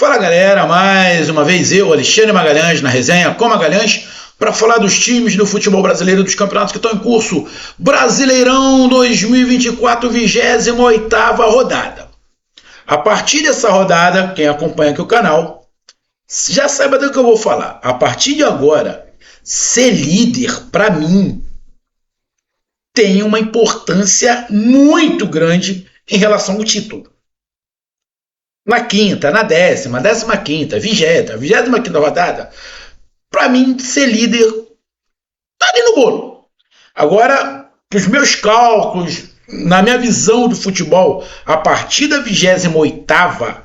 Fala galera, mais uma vez eu, Alexandre Magalhães, na resenha com Magalhães, para falar dos times do futebol brasileiro, dos campeonatos que estão em curso. Brasileirão 2024, 28ª rodada. A partir dessa rodada, quem acompanha aqui o canal, já saiba do que eu vou falar. A partir de agora, ser líder, para mim, tem uma importância muito grande em relação ao título. Na quinta, na décima, 15ª, 25ª rodada, para mim, ser líder tá ali no bolo. Agora, os meus cálculos, na minha visão do futebol, a partir da 28ª,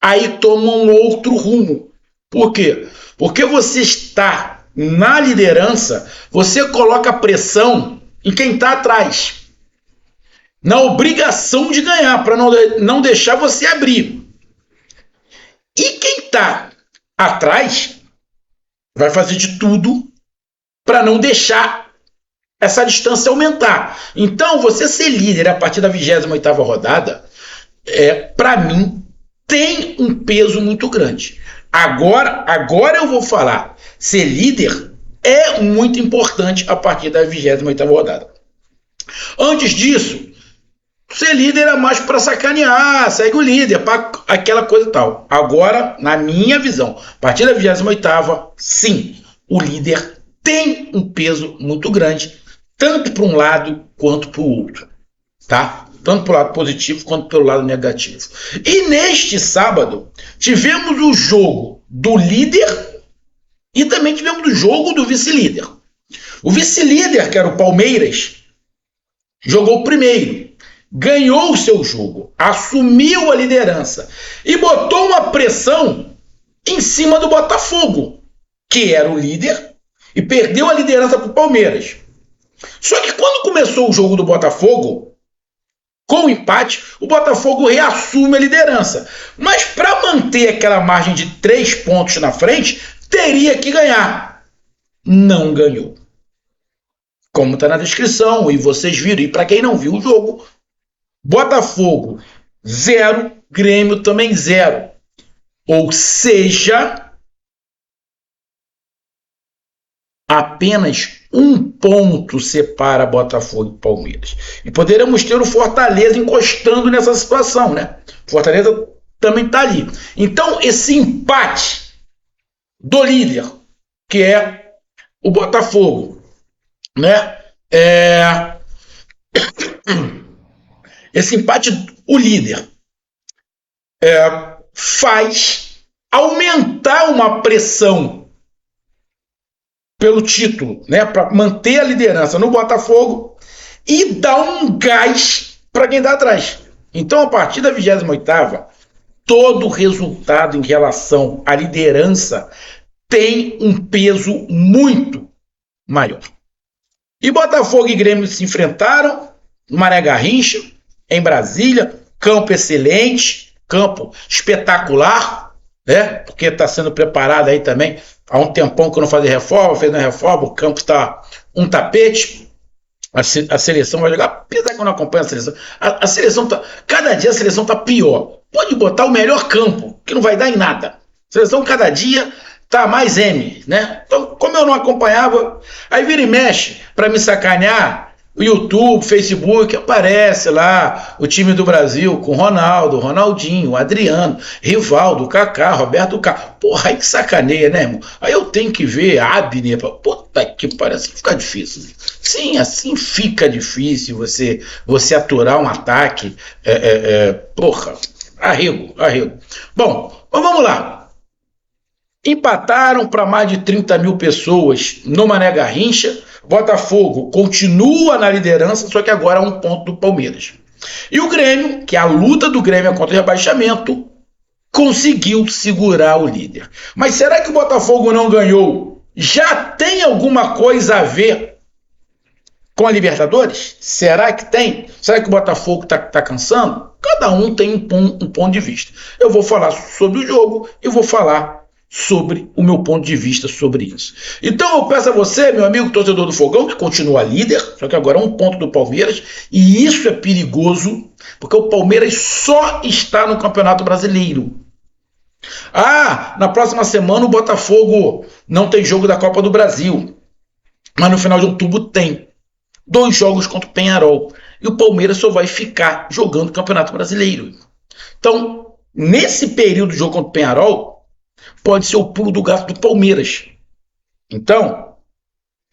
aí toma um outro rumo. Por quê? Porque você está na liderança, você coloca pressão em quem está atrás, na obrigação de ganhar, para não deixar você abrir. E quem está atrás vai fazer de tudo para não deixar essa distância aumentar. Então, você ser líder a partir da 28ª rodada, para mim, tem um peso muito grande. Agora eu vou falar, ser líder é muito importante a partir da 28ª rodada. Antes disso, ser líder é mais para sacanear, segue o líder, para aquela coisa e tal. Agora, na minha visão, a partir da 28ª, sim, o líder tem um peso muito grande, tanto para um lado quanto para o outro, tá? Tanto para o lado positivo quanto pelo lado negativo. E neste sábado, tivemos o jogo do líder e também tivemos o jogo do vice-líder. O vice-líder, que era o Palmeiras, jogou primeiro. Ganhou o seu jogo, assumiu a liderança e botou uma pressão em cima do Botafogo, que era o líder, e perdeu a liderança para o Palmeiras. Só que quando começou o jogo do Botafogo, com o empate, o Botafogo reassume a liderança. Mas para manter aquela margem de 3 pontos na frente, teria que ganhar. Não ganhou. Como está na descrição, e vocês viram, e para quem não viu o jogo, Botafogo 0, Grêmio também 0. Ou seja, apenas 1 ponto separa Botafogo e Palmeiras. E poderemos ter o Fortaleza encostando nessa situação, né? Fortaleza também está ali. Então, esse empate do líder, que é o Botafogo, né? Esse empate, o líder, faz aumentar uma pressão pelo título, né, para manter a liderança no Botafogo e dar um gás para quem está atrás. Então, a partir da 28ª, todo resultado em relação à liderança tem um peso muito maior. E Botafogo e Grêmio se enfrentaram no Mané Garrincha, em Brasília, campo excelente, campo espetacular, né? Porque está sendo preparado aí também há um tempão que não fazia reforma, fez uma reforma, o campo está um tapete, a seleção vai jogar, apesar que eu não acompanho a seleção, a seleção tá, cada dia a seleção está pior. Pode botar o melhor campo, que não vai dar em nada. A seleção cada dia tá mais M, né? Então, como eu não acompanhava, aí vira e mexe para me sacanear. O YouTube, Facebook, aparece lá o time do Brasil com Ronaldo, Ronaldinho, Adriano, Rivaldo, Kaká, Roberto Carlos. Porra, aí que sacaneia, né, irmão? Aí eu tenho que ver Abner. Puta que parece que fica difícil. Sim, assim fica difícil você aturar um ataque. Porra, arrego. Bom, mas vamos lá. Empataram para mais de 30 mil pessoas no Mané Garrincha. Botafogo continua na liderança, só que agora é 1 ponto do Palmeiras. E o Grêmio, que a luta do Grêmio é contra o rebaixamento, conseguiu segurar o líder. Mas será que o Botafogo não ganhou? Já tem alguma coisa a ver com a Libertadores? Será que tem? Será que o Botafogo está cansando? Cada um tem um ponto de vista. Eu vou falar sobre o jogo e vou falar sobre o meu ponto de vista sobre isso. Então eu peço a você, meu amigo torcedor do Fogão, que continua líder, só que agora é 1 ponto do Palmeiras, e isso é perigoso, porque o Palmeiras só está no Campeonato Brasileiro. Ah, na próxima semana o Botafogo não tem jogo da Copa do Brasil, mas no final de outubro tem 2 jogos contra o Penharol. E o Palmeiras só vai ficar jogando o Campeonato Brasileiro. Então, nesse período de jogo contra o Penharol, pode ser o pulo do gato do Palmeiras. Então,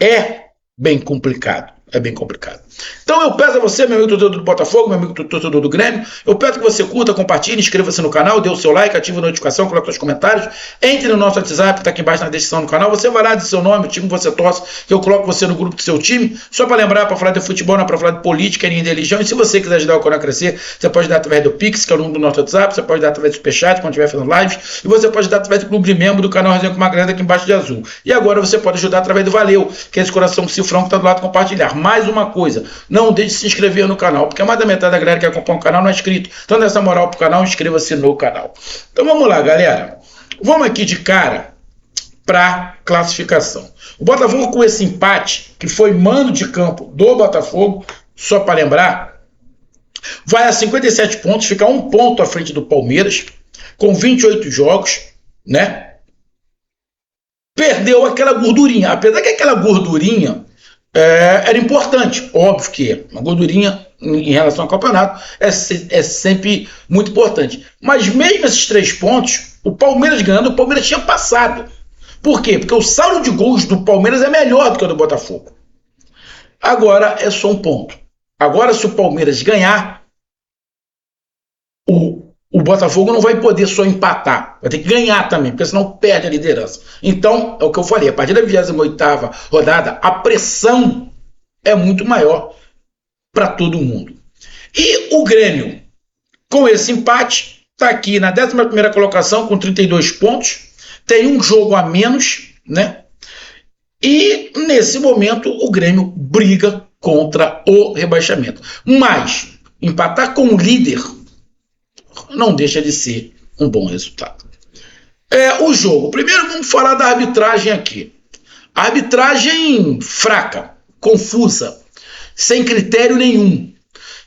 é bem complicado. É bem complicado. Então eu peço a você, meu amigo torcedor do Botafogo, meu amigo torcedor do Grêmio, eu peço que você curta, compartilhe, inscreva-se no canal, dê o seu like, ative a notificação, coloque seus comentários, entre no nosso WhatsApp, está aqui embaixo na descrição do canal, você vai lá, diz seu nome, o time que você torce, que eu coloco você no grupo do seu time, só para lembrar, para falar de futebol, não é para falar de política, nem de religião, e se você quiser ajudar o canal a crescer, você pode dar através do Pix, que é o número do nosso WhatsApp, você pode dar através do Superchat, quando estiver fazendo lives, e você pode dar através do clube de membro do canal Resenha com Magalhães, aqui embaixo de azul. E agora você pode ajudar através do Valeu, que é esse coração cifrão que está do lado compartilhar. Mais uma coisa, não deixe de se inscrever no canal, porque mais da metade da galera que acompanha o canal não é inscrito. Então, dessa moral pro canal, inscreva-se no canal. Então, vamos lá, galera. Vamos aqui de cara para classificação. O Botafogo, com esse empate, que foi mando de campo do Botafogo, só para lembrar, vai a 57 pontos, fica 1 ponto à frente do Palmeiras, com 28 jogos, né? Perdeu aquela gordurinha, apesar que aquela gordurinha era importante, óbvio que uma gordurinha em relação ao campeonato é sempre muito importante. Mas mesmo esses 3 pontos, o Palmeiras ganhando, o Palmeiras tinha passado. Por quê? Porque o saldo de gols do Palmeiras é melhor do que o do Botafogo. Agora é só 1 ponto. Agora, se o Palmeiras ganhar, o Botafogo não vai poder só empatar, vai ter que ganhar também, porque senão perde a liderança. Então, é o que eu falei, a partir da 28ª rodada, a pressão é muito maior para todo mundo. E o Grêmio, com esse empate, está aqui na 11ª colocação com 32 pontos, tem um jogo a menos, né? E nesse momento o Grêmio briga contra o rebaixamento. Mas empatar com o líder não deixa de ser um bom resultado. O jogo. Primeiro vamos falar da arbitragem aqui. A arbitragem fraca, confusa, sem critério nenhum.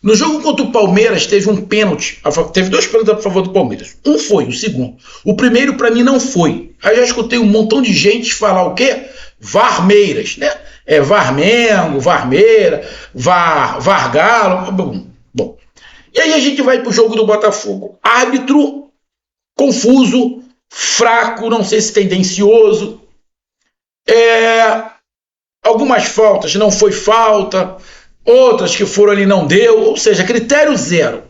No jogo contra o Palmeiras teve um pênalti, teve 2 pênaltis a favor do Palmeiras. Um foi, o segundo. O primeiro para mim não foi. Aí já escutei um montão de gente falar o quê? Varmeiras, né? Varmengo, Varmeira, Vargalo. Bom. E aí a gente vai para o jogo do Botafogo. Árbitro confuso, fraco, não sei se tendencioso. Algumas faltas não foi falta, outras que foram ali não deu, ou seja, critério zero.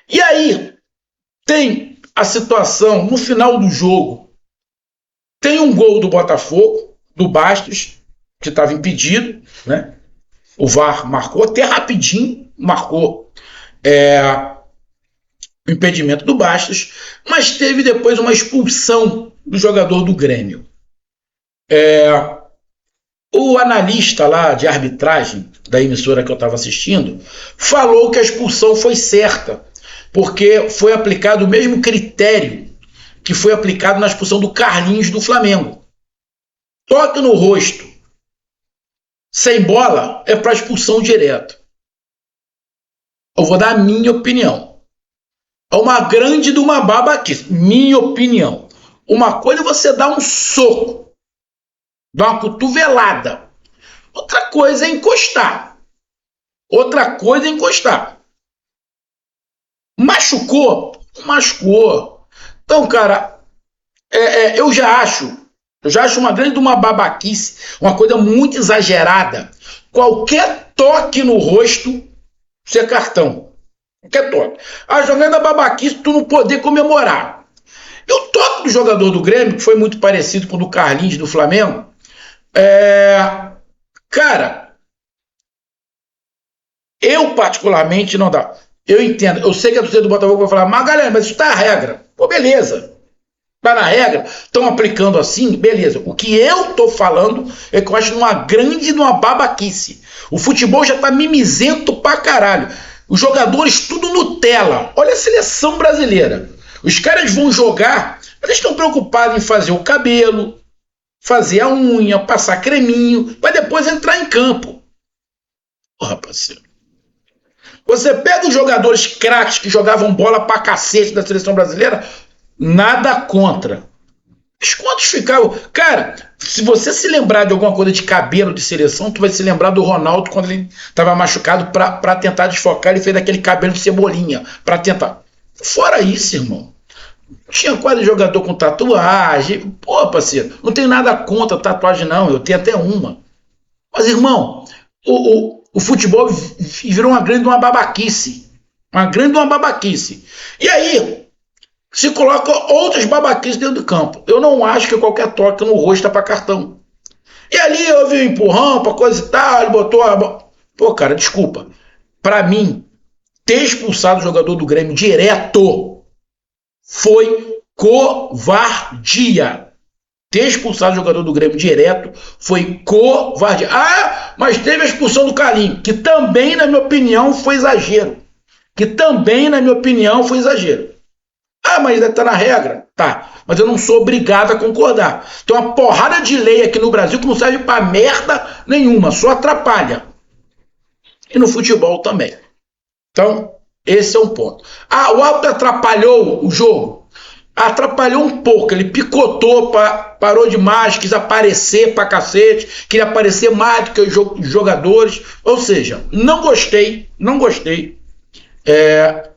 E aí tem a situação, no final do jogo, tem um gol do Botafogo, do Bastos, que estava impedido, né? O VAR marcou, até rapidinho marcou o impedimento do Bastos, mas teve depois uma expulsão do jogador do Grêmio. O analista lá de arbitragem da emissora que eu estava assistindo falou que a expulsão foi certa, porque foi aplicado o mesmo critério que foi aplicado na expulsão do Carlinhos do Flamengo. Toque no rosto sem bola é para expulsão direto. Eu vou dar a minha opinião. É uma grande de uma babaquice. Minha opinião. Uma coisa é você dar um soco, dar uma cotovelada. Outra coisa é encostar. Machucou? Machucou. Então, cara, eu já acho uma grande de uma babaquice, uma coisa muito exagerada. Qualquer toque no rosto, isso é cartão. Qualquer toque. A jogada babaquice, tu não poder comemorar. E o toque do jogador do Grêmio, que foi muito parecido com o do Carlinhos do Flamengo, cara, eu particularmente não dá. Eu entendo, eu sei que a torcida do Botafogo vai falar, mas galera, mas isso tá a regra. Pô, beleza. Tá na regra, estão aplicando assim, beleza. O que eu tô falando é que eu acho uma grande, uma babaquice. O futebol já tá mimizento pra caralho. Os jogadores tudo Nutella. Olha a seleção brasileira. Os caras vão jogar, mas eles estão preocupados em fazer o cabelo, fazer a unha, passar creminho, para depois entrar em campo. Porra, parceiro. Você pega os jogadores craques que jogavam bola pra cacete da seleção brasileira, nada contra. Mas quantos ficaram? Cara, se você se lembrar de alguma coisa de cabelo de seleção, tu vai se lembrar do Ronaldo quando ele estava machucado para tentar desfocar, ele fez aquele cabelo de cebolinha para tentar. Fora isso, irmão, tinha quase jogador com tatuagem. Pô, parceiro, não tenho nada contra tatuagem, não. Eu tenho até uma. Mas, irmão, o futebol virou uma grande uma babaquice. Uma grande uma babaquice. E aí, se coloca outras babaquices dentro do campo. Eu não acho que qualquer toque no rosto é para cartão. E ali houve um empurrão para coisa e tal, ele botou a... Pô, cara, desculpa. Para mim, ter expulsado o jogador do Grêmio direto foi covardia. Ter expulsado o jogador do Grêmio direto foi covardia. Ah, mas teve a expulsão do Carlinhos, que também, na minha opinião, foi exagero. Ah, mas ainda tá na regra? Tá. Mas eu não sou obrigado a concordar. Tem uma porrada de lei aqui no Brasil que não serve pra merda nenhuma, só atrapalha. E no futebol também. Então, esse é um ponto. Ah, o árbitro atrapalhou o jogo? Atrapalhou um pouco. Ele picotou, parou demais, quis aparecer pra cacete, queria aparecer mais do que os jogadores. Ou seja, não gostei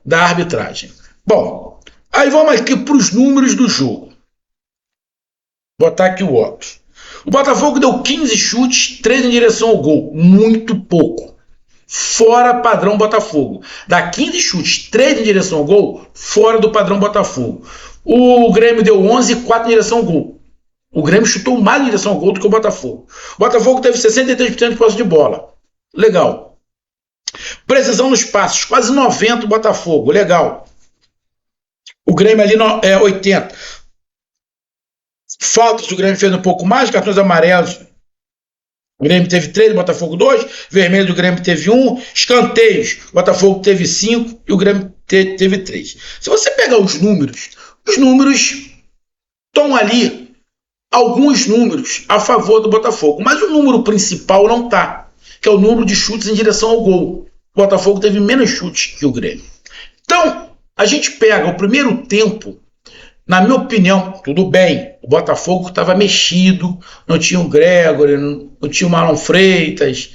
da arbitragem. Bom, aí vamos aqui para os números do jogo. Vou botar aqui o óculos. O Botafogo deu 15 chutes, 3 em direção ao gol. Muito pouco. Fora padrão Botafogo. Dá 15 chutes, 3 em direção ao gol, fora do padrão Botafogo. O Grêmio deu 11, 4 em direção ao gol. O Grêmio chutou mais em direção ao gol do que o Botafogo. O Botafogo teve 63% de posse de bola. Legal. Precisão nos passes, quase 90% o Botafogo. Legal. O Grêmio ali 80%. Faltas, o Grêmio fez um pouco mais, cartões amarelos. O Grêmio teve 3, o Botafogo 2, vermelho do Grêmio teve 1, escanteios, o Botafogo teve 5 e o Grêmio teve 3. Se você pegar os números estão ali, alguns números a favor do Botafogo, mas o número principal não está, que é o número de chutes em direção ao gol. O Botafogo teve menos chutes que o Grêmio. Então, a gente pega o primeiro tempo. Na minha opinião, tudo bem, o Botafogo estava mexido, não tinha o Gregory, não tinha o Marlon Freitas,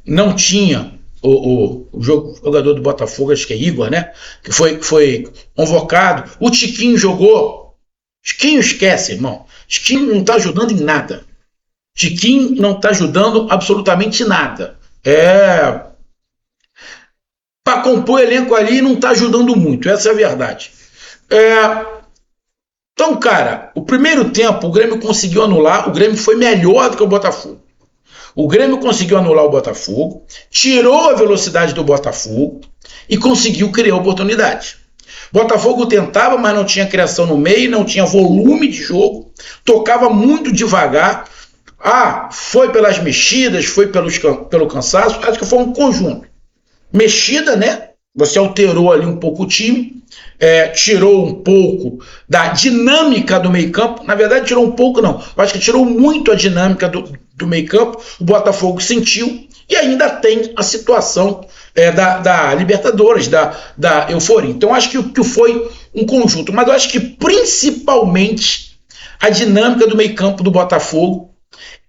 não tinha o jogador do Botafogo, acho que é Igor, né? Que foi convocado. O Tiquinho jogou. Tiquinho esquece, irmão. Tiquinho não está ajudando em nada. Tiquinho não está ajudando absolutamente nada. Para compor o elenco ali não está ajudando muito, essa é a verdade. Então, cara, o primeiro tempo o Grêmio conseguiu anular, o Grêmio foi melhor do que o Botafogo. O Grêmio conseguiu anular o Botafogo, tirou a velocidade do Botafogo e conseguiu criar oportunidade. O Botafogo tentava, mas não tinha criação no meio, não tinha volume de jogo, tocava muito devagar. Foi pelas mexidas, foi pelo cansaço, acho que foi um conjunto. Mexida, né? Você alterou ali um pouco o time, tirou um pouco da dinâmica do meio-campo. Na verdade, tirou um pouco, não. Eu acho que tirou muito a dinâmica do meio-campo. O Botafogo sentiu e ainda tem a situação da Libertadores, da euforia. Então, acho que foi um conjunto. Mas eu acho que principalmente a dinâmica do meio-campo do Botafogo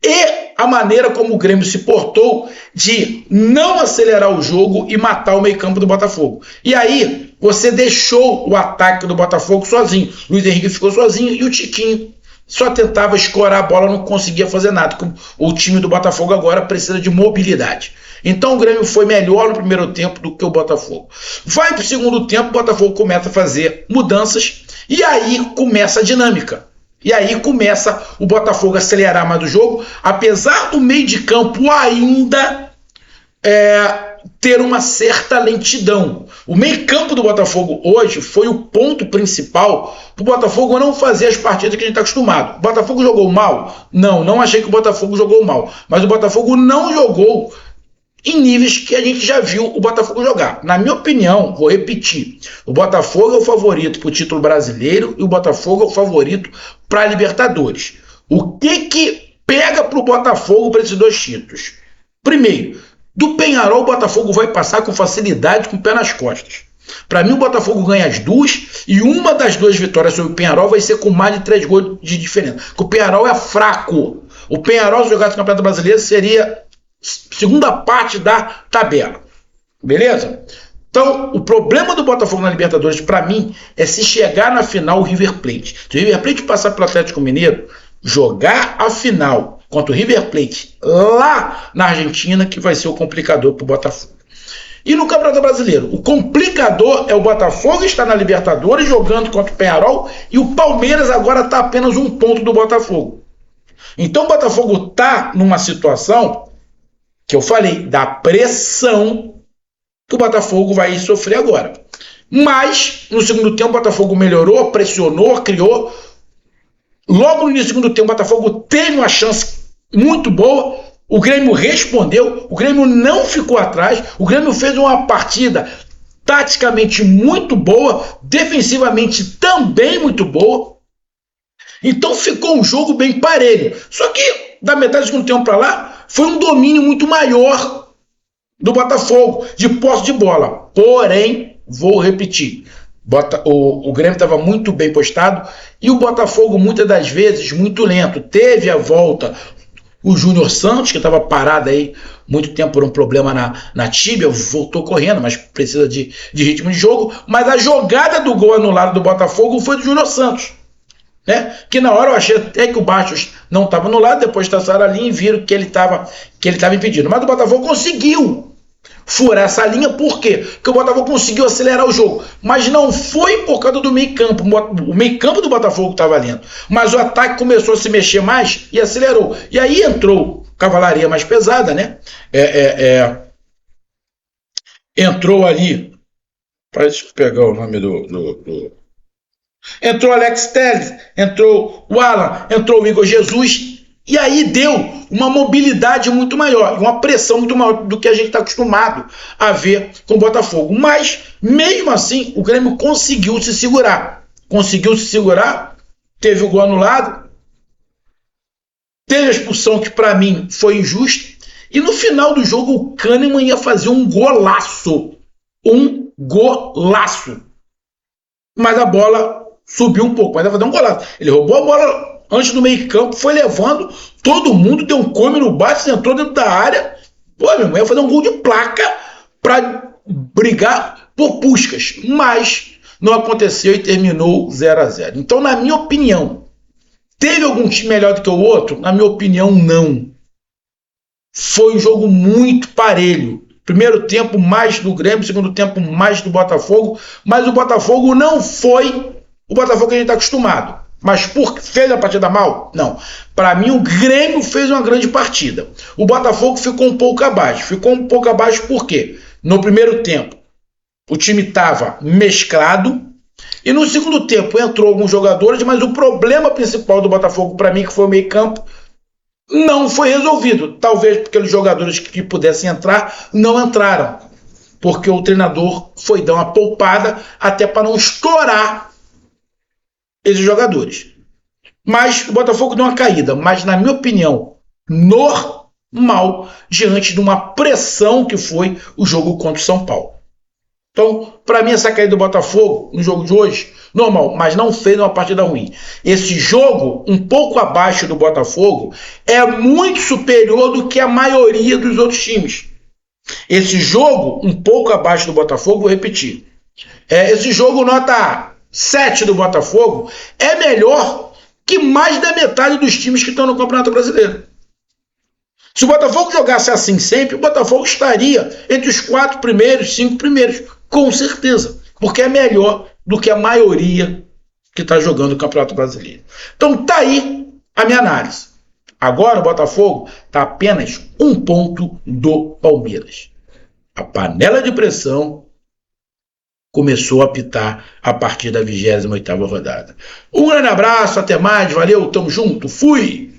e a maneira como o Grêmio se portou de não acelerar o jogo e matar o meio-campo do Botafogo. E aí, você deixou o ataque do Botafogo sozinho. Luiz Henrique ficou sozinho e o Tiquinho só tentava escorar a bola, não conseguia fazer nada. O time do Botafogo agora precisa de mobilidade. Então o Grêmio foi melhor no primeiro tempo do que o Botafogo. Vai para o segundo tempo, o Botafogo começa a fazer mudanças e aí começa a dinâmica. E aí começa o Botafogo a acelerar mais o jogo, apesar do meio de campo ainda ter uma certa lentidão. O meio campo do Botafogo hoje foi o ponto principal para o Botafogo não fazer as partidas que a gente está acostumado. O Botafogo jogou mal? Não achei que o Botafogo jogou mal, mas o Botafogo não jogou em níveis que a gente já viu o Botafogo jogar. Na minha opinião, vou repetir, o Botafogo é o favorito para o título brasileiro e o Botafogo é o favorito para a Libertadores. O que pega para o Botafogo para esses dois títulos? Primeiro, do Peñarol o Botafogo vai passar com facilidade com o pé nas costas. Para mim, o Botafogo ganha as duas, e uma das duas vitórias sobre o Peñarol vai ser com mais de 3 gols de diferença. Porque o Peñarol é fraco. O Peñarol, se jogasse no Campeonato Brasileiro, seria segunda parte da tabela. Beleza? Então, o problema do Botafogo na Libertadores, para mim, é se chegar na final o River Plate. Se o River Plate passar pelo Atlético Mineiro, jogar a final contra o River Plate lá na Argentina, que vai ser o complicador para o Botafogo. E no Campeonato Brasileiro, o complicador é o Botafogo estar na Libertadores jogando contra o Peñarol, e o Palmeiras agora está apenas 1 ponto do Botafogo. Então o Botafogo está numa situação que eu falei da pressão que o Botafogo vai sofrer agora. Mas no segundo tempo o Botafogo melhorou, pressionou, criou. Logo no início do segundo tempo o Botafogo teve uma chance muito boa. O Grêmio respondeu, o Grêmio não ficou atrás, o Grêmio fez uma partida taticamente muito boa, defensivamente também muito boa. Então ficou um jogo bem parelho. Só que da metade do segundo tempo para lá, foi um domínio muito maior do Botafogo, de posse de bola. Porém, vou repetir, o Grêmio estava muito bem postado e o Botafogo muitas das vezes muito lento. Teve a volta o Júnior Santos, que estava parado aí muito tempo por um problema na tíbia, voltou correndo, mas precisa de ritmo de jogo. Mas a jogada do gol anulado do Botafogo foi do Júnior Santos, né? Que na hora eu achei até que o Bastos não estava anulado, depois traçaram a linha e viram que ele estava impedido. Mas o Botafogo conseguiu furar essa linha, por quê? Porque o Botafogo conseguiu acelerar o jogo, mas não foi por causa do meio campo. O meio campo do Botafogo estava lento, mas o ataque começou a se mexer mais e acelerou, e aí entrou cavalaria mais pesada, né? Entrou ali, deixa eu pegar o nome entrou Alex Telles, entrou o Alan, entrou o Igor Jesus, e aí deu uma mobilidade muito maior, uma pressão muito maior do que a gente está acostumado a ver com o Botafogo. Mas, mesmo assim, o Grêmio conseguiu se segurar. Teve o gol anulado, teve a expulsão que para mim foi injusta, e no final do jogo o Kahneman ia fazer um golaço. Mas a bola subiu um pouco, mas ia fazer um golaço. Ele roubou a bola antes do meio campo, foi levando, todo mundo deu um come no bate, entrou dentro da área. Pô, meu irmão, ia fazer um gol de placa para brigar por Puskás, mas não aconteceu e terminou 0-0. Então, na minha opinião, teve algum time melhor do que o outro? Na minha opinião, não. Foi um jogo muito parelho. Primeiro tempo mais do Grêmio, segundo tempo mais do Botafogo, mas o Botafogo não foi o Botafogo que a gente está acostumado. Mas fez a partida mal? Não. Para mim, o Grêmio fez uma grande partida. O Botafogo ficou um pouco abaixo. Por quê? No primeiro tempo, o time estava mesclado. E no segundo tempo, entrou alguns jogadores. Mas o problema principal do Botafogo, para mim, que foi o meio campo, não foi resolvido. Talvez porque os jogadores que pudessem entrar, não entraram. Porque o treinador foi dar uma poupada até para não estourar esses jogadores. Mas o Botafogo deu uma caída, mas na minha opinião, normal, diante de uma pressão que foi o jogo contra o São Paulo. Então, para mim, essa caída do Botafogo no jogo de hoje, normal, mas não fez uma partida ruim. Esse jogo, um pouco abaixo do Botafogo, é muito superior do que a maioria dos outros times. Esse jogo, um pouco abaixo do Botafogo, vou repetir. Esse jogo, nota 7 do Botafogo, é melhor que mais da metade dos times que estão no Campeonato Brasileiro. Se o Botafogo jogasse assim sempre, o Botafogo estaria entre os 4 primeiros, 5 primeiros, com certeza, porque é melhor do que a maioria que está jogando o Campeonato Brasileiro. Então tá aí a minha análise. Agora o Botafogo está apenas 1 ponto do Palmeiras. A panela de pressão começou a apitar a partir da 28ª rodada. Um grande abraço, até mais, valeu, tamo junto, fui!